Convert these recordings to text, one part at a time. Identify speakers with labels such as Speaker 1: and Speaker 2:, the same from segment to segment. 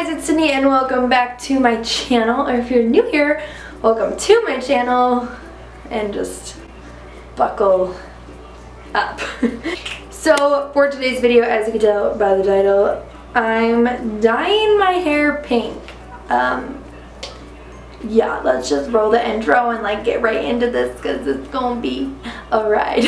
Speaker 1: Hey guys, it's Sydney and welcome back to my channel, or if you're new here, welcome to my channel, and just buckle up. So for today's video, as you can tell by the title, I'm dyeing my hair pink. Yeah, let's just roll the intro and like get right into this because it's gonna be a ride.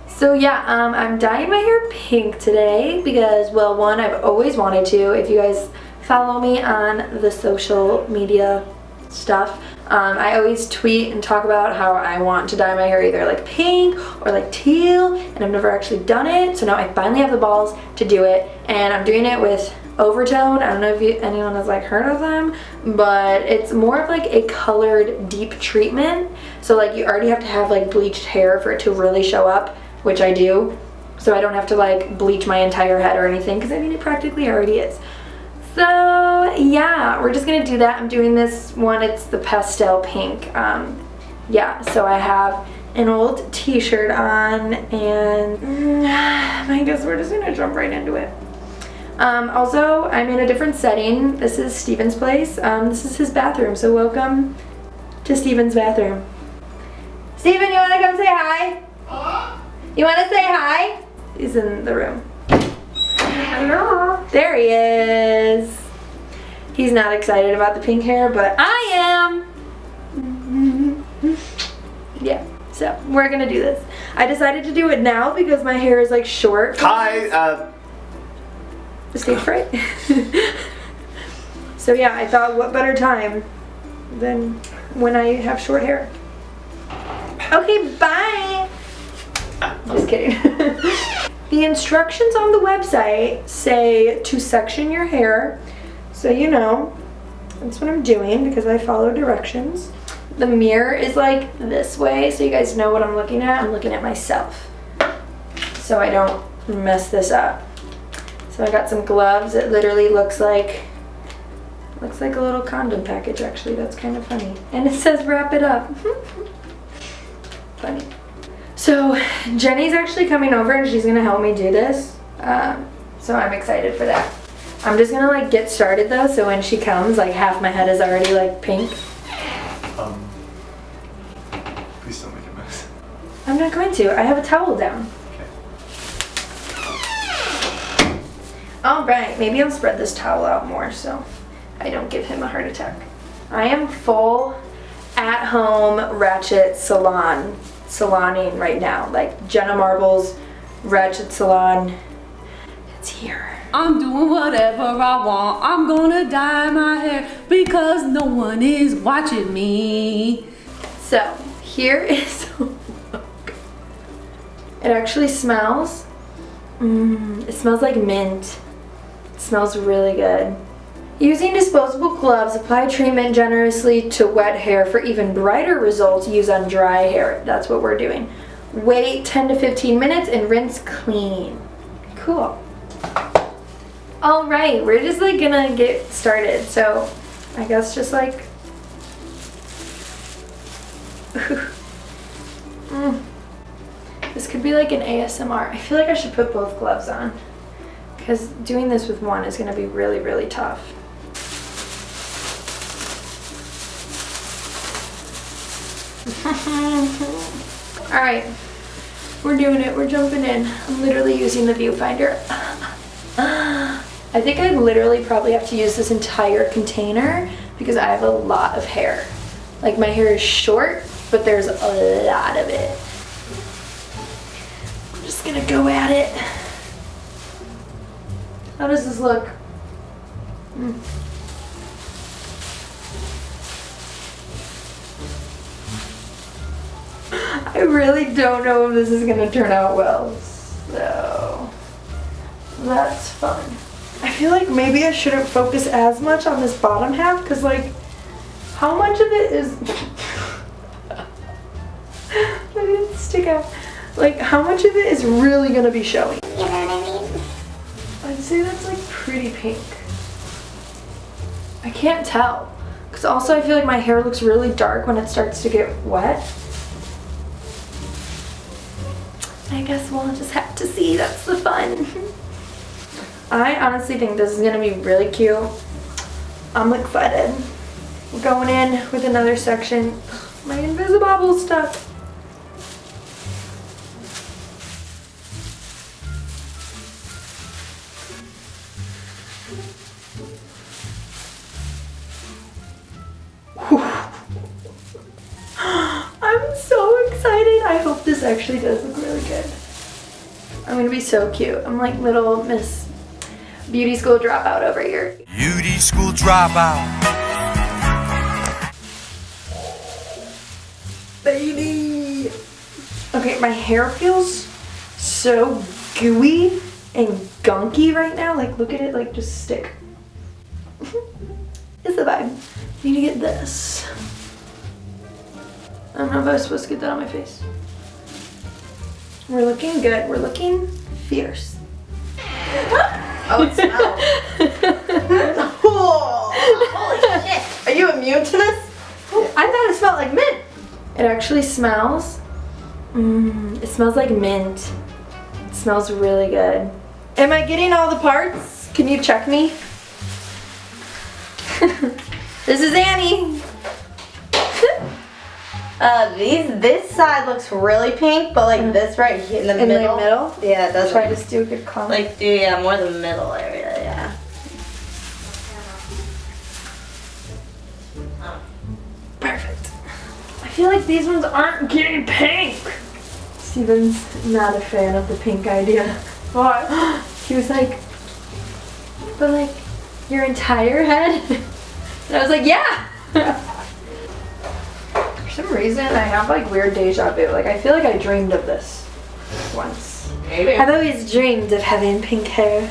Speaker 1: So yeah, I'm dyeing my hair pink today because, well, one, I've always wanted to. If you guys follow me on the social media stuff, I always tweet and talk about how I want to dye my hair either like pink or like teal, and I've never actually done it. So now I finally have the balls to do it, and I'm doing it with Overtone. I don't know if anyone has like heard of them, but it's more of like a colored deep treatment. So like you already have to have like bleached hair for it to really show up, which I do, so I don't have to like bleach my entire head or anything, because I mean it practically already is. So yeah, we're just gonna do that. I'm doing this one, it's the pastel pink. Yeah, so I have an old t-shirt on, and I guess we're just gonna jump right into it. Also, I'm in a different setting. This is Steven's place. This is his bathroom, so welcome to Steven's bathroom. Steven, you wanna come say hi? You want to say hi? He's in the room. Hello. There he is. He's not excited about the pink hair, but I am. Yeah, so we're gonna do this. I decided to do it now because my hair is like short.
Speaker 2: Hi.
Speaker 1: Stage fright. So yeah, I thought what better time than when I have short hair. Okay, bye. Just kidding. The instructions on the website say to section your hair, so you know that's what I'm doing because I follow directions. The mirror is like this way, so you guys know what I'm looking at. I'm looking at myself, so I don't mess this up. So I got some gloves. It literally looks like a little condom package. Actually, that's kind of funny, and it says wrap it up. Funny. So Jenny's actually coming over and she's gonna help me do this, so I'm excited for that. I'm just gonna like get started though, so when she comes, like half my head is already like pink.
Speaker 2: Please don't make a mess.
Speaker 1: I'm not going to. I have a towel down.
Speaker 2: Okay.
Speaker 1: All right, maybe I'll spread this towel out more so I don't give him a heart attack. I am full at-home ratchet saloning right now, like Jenna Marbles ratchet salon. It's here.
Speaker 3: I'm doing whatever I want. I'm gonna dye my hair because no one is watching me.
Speaker 1: So here is the look. It actually smells. It smells like mint. It smells really good. Using disposable gloves, apply treatment generously to wet hair. For even brighter results, use on dry hair. That's what we're doing. Wait 10 to 15 minutes and rinse clean. Cool. All right, we're just like gonna get started. So I guess just like, this could be like an ASMR. I feel like I should put both gloves on because doing this with one is gonna be really, really tough. Alright, we're doing it, we're jumping in. I'm literally using the viewfinder. I think I literally probably have to use this entire container because I have a lot of hair. Like my hair is short, but there's a lot of it. I'm just gonna go at it. How does this look? I really don't know if this is gonna turn out well, so that's fun. I feel like maybe I shouldn't focus as much on this bottom half, because like, how much of it is, let it stick out. Like, how much of it is really gonna be showing? You know what I mean? I'd say that's like pretty pink. I can't tell. Because also I feel like my hair looks really dark when it starts to get wet. I guess we'll just have to see. That's the fun. I honestly think this is going to be really cute. I'm excited. We're going in with another section. My Invisibobble stuff. I'm so excited. I hope this actually does look really good. I'm gonna be so cute. I'm like little Miss Beauty School Dropout over here.
Speaker 4: Beauty School Dropout.
Speaker 1: Baby! Okay, my hair feels so gooey and gunky right now. Like, look at it, like, just stick. It's the vibe. Need to get this. I don't know if I was supposed to get that on my face. We're looking good. We're looking fierce.
Speaker 5: Oh, it smells. Holy shit. Are you immune to this?
Speaker 1: I thought it smelled like mint. It actually smells. It smells like mint. It smells really good. Am I getting all the parts? Can you check me? This is Annie.
Speaker 5: This side looks really pink, but like this right here in the middle. Yeah, it does.
Speaker 1: Try to do a good color.
Speaker 5: Like, yeah, more the middle area, yeah.
Speaker 1: Perfect. I feel like these ones aren't getting pink. Steven's not a fan of the pink idea. What? He was like, but like, your entire head? And I was like, yeah! For some reason, I have like weird deja vu. Like, I feel like I dreamed of this once.
Speaker 5: Maybe.
Speaker 1: I've always dreamed of having pink hair.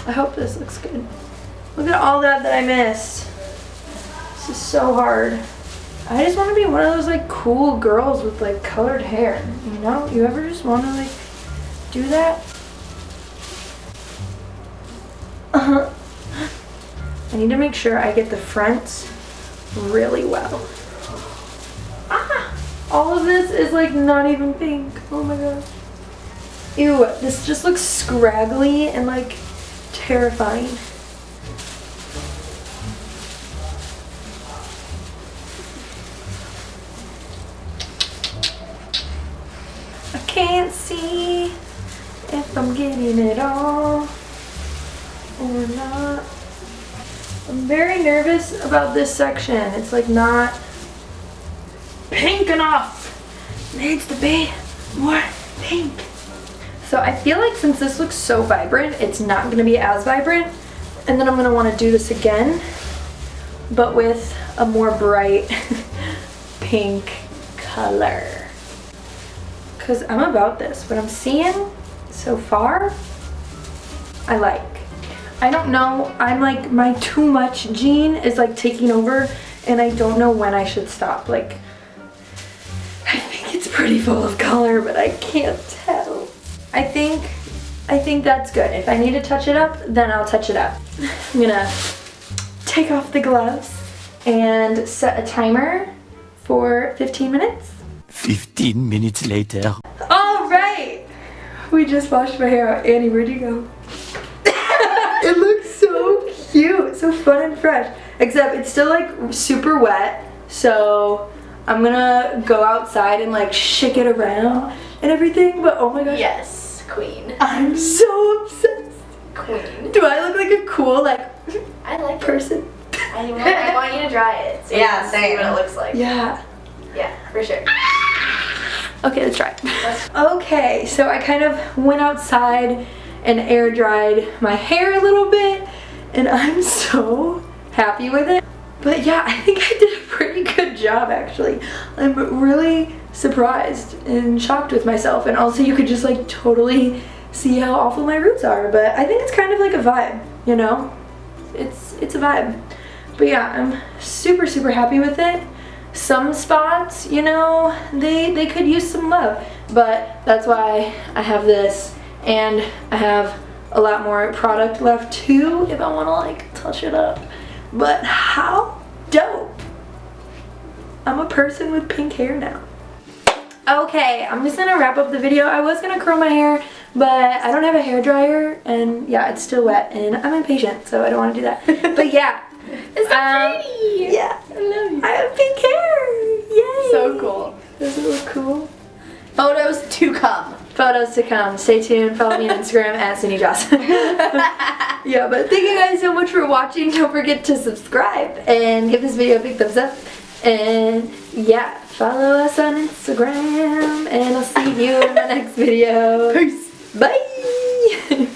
Speaker 1: I hope this looks good. Look at all that I missed. This is so hard. I just want to be one of those like cool girls with like colored hair. You know? You ever just want to like do that? I need to make sure I get the fronts really well. Ah! All of this is like not even pink. Oh my gosh. Ew, this just looks scraggly and like terrifying. I can't see if I'm getting it all or not. I'm very nervous about this section. It's like not pink enough. It needs to be more pink. So I feel like since this looks so vibrant, it's not going to be as vibrant. And then I'm going to want to do this again, but with a more bright pink color. Because I'm about this. What I'm seeing so far, I like. I don't know, I'm like, my too much gene is like taking over and I don't know when I should stop. Like, I think it's pretty full of color, but I can't tell. I think that's good. If I need to touch it up, then I'll touch it up. I'm gonna take off the gloves and set a timer for 15 minutes.
Speaker 4: 15 minutes later.
Speaker 1: All right, we just washed my hair out. Annie, where'd you go? It looks so cute, so fun and fresh. Except it's still like super wet, so I'm gonna go outside and like shake it around and everything. But oh my gosh,
Speaker 5: Yes, queen.
Speaker 1: I'm so obsessed.
Speaker 5: Queen.
Speaker 1: Do I look like a cool like
Speaker 5: I like
Speaker 1: person?
Speaker 5: I want you to dry it. So
Speaker 6: Yeah,
Speaker 5: you can
Speaker 6: same.
Speaker 5: see what it looks like.
Speaker 1: Yeah.
Speaker 5: Yeah, for sure.
Speaker 1: Okay, let's try. Okay, so I kind of went outside and air dried my hair a little bit, and I'm so happy with it. But yeah, I think I did a pretty good job actually. I'm really surprised and shocked with myself, and also you could just like totally see how awful my roots are, but I think it's kind of like a vibe, you know? It's a vibe. But yeah, I'm super happy with it. Some spots, you know, they could use some love. but that's why I have this, and I have a lot more product left too if I want to like touch it up. But how dope! I'm a person with pink hair now. Okay, I'm just gonna wrap up the video. I was gonna curl my hair, but I don't have a hair dryer, and yeah, it's still wet, and I'm impatient, so I don't want to do that. But yeah,
Speaker 5: It's so pretty.
Speaker 1: yeah,
Speaker 5: I love you.
Speaker 1: I have pink hair. Yay!
Speaker 5: So cool.
Speaker 1: Doesn't it look cool?
Speaker 5: Photos to come.
Speaker 1: Photos to come. Stay tuned. Follow me on Instagram at sydneyjbeauty. Yeah, but thank you guys so much for watching. Don't forget to subscribe and give this video a big thumbs up. And yeah, follow us on Instagram, and I'll see you in my next video.
Speaker 5: Peace.
Speaker 1: Bye.